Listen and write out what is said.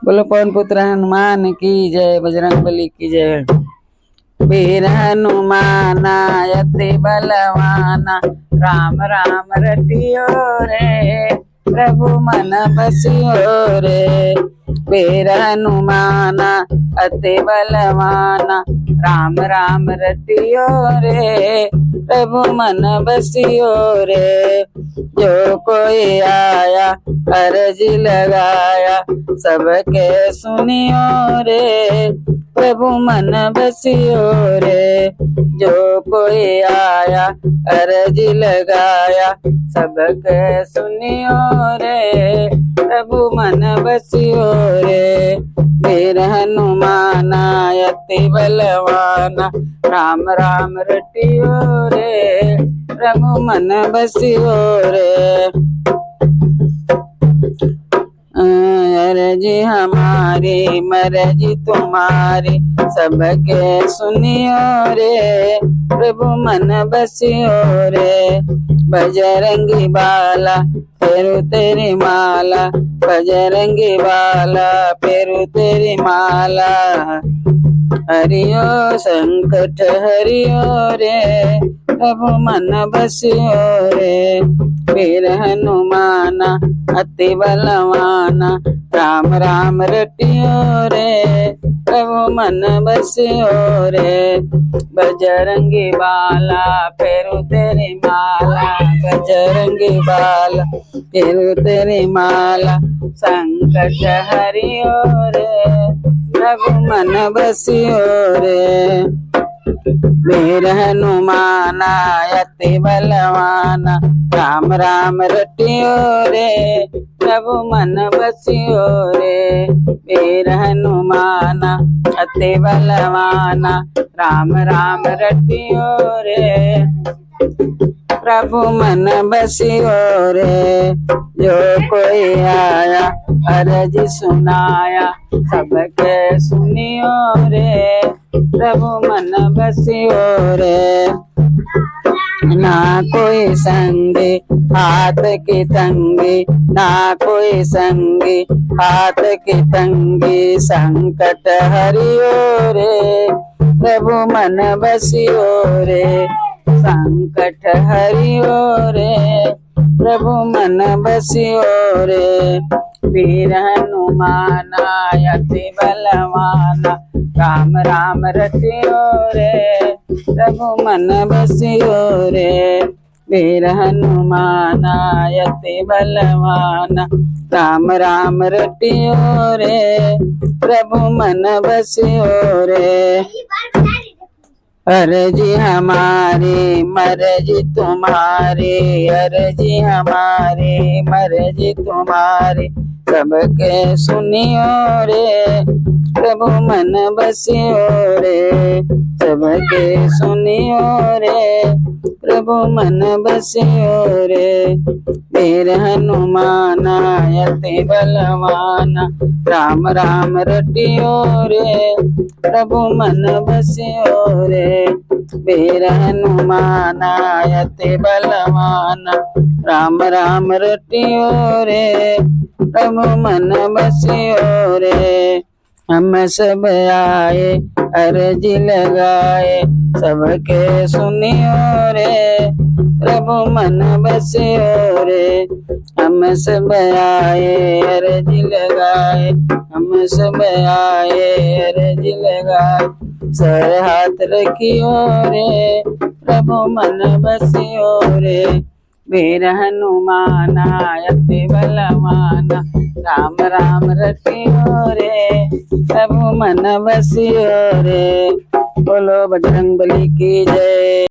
बोलो पवन पुत्र हनुमान की जय, बजरंग बली की जय। वीर हनुमाना अति बलवाना, राम राम रटियो रे, प्रभु मन बसियो रे। वीर हनुमाना अति बलवाना, राम राम रटियो रे, प्रभु मन बसियो रे। जो कोई आया अर्ज लगाया, सबके सुनियो रे, प्रभु मन बसियो रे। जो कोई आया अर्ज लगाया, सबके सुनियो रे, प्रभु मन बसियो रे। वीर हनुमाना अति बलवाना, राम राम रटियो रे, प्रभु मन बसियो रे। अर्जी हमारी मर्जी तुम्हारी, सबके सुनियो रे, प्रभु मन बसियो रे। बजरंगी बाला फेरू तेरी माला, बजरंगी बाला फेरू तेरी माला। हरियो संकट हरियो रे, प्रभु मन बसियो रे। वीर हनुमाना अति बलवाना, राम राम रटियो रे, प्रभु मन बसियो रे। बजरंगी बाला फेरू तेरी माला, बजरंगी बाला फेरू तेरी माला। संकट हरियो रे, प्रभु मन बसियो रे। वीर हनुमाना अति बलवाना, राम राम रटियो रे, प्रभु मन बसियो रे। वीर हनुमाना अति बलवाना, राम राम रटियो रे, प्रभु मन बसियो रे। जो कोई आया अर्ज सुनाया, सबके सुनियो रे, प्रभु मन बसियो रे। ना कोई संगी हाथ की तंगी, ना कोई संगी हाथ की तंगी। संकट हरियो रे, प्रभु मन बसियो रे। संकट हरियो रे, प्रभु मन बसियो रे। वीर हनुमाना अति बलवाना, राम राम रटियो रे, प्रभु मन बसियो रे। वीर हनुमाना अति बलवाना, राम राम रटियो रे, प्रभु मन बसियो रे। अर्जी हमारी मर्जी तुम्हारी, अर्जी हमारी मर्जी तुम्हारी। सबके सुनियो रे, प्रभु मन बसियो रे। सबके सुनियो रे, प्रभु मन बसियो रे। वीर हनुमाना अति बलवाना, राम राम रटियो रे, प्रभु मन बसियो रे। वीर हनुमाना अति बलवाना, राम राम रटियो रे, प्रभु मन बसियो रे। हम सब आए अर्जी लगाए, सबके सुनियो रे, प्रभु मन बसियो रे। हम सब आए अर्जी लगाए, हम सब आए अर्जी लगाए। सर हाथ रखियो रे, प्रभु मन बसियो रे। वीर हनुमाना अति बलवाना, राम राम रटियो रे, प्रभु मन बसियो रे। बोलो बजरंग बली की जय।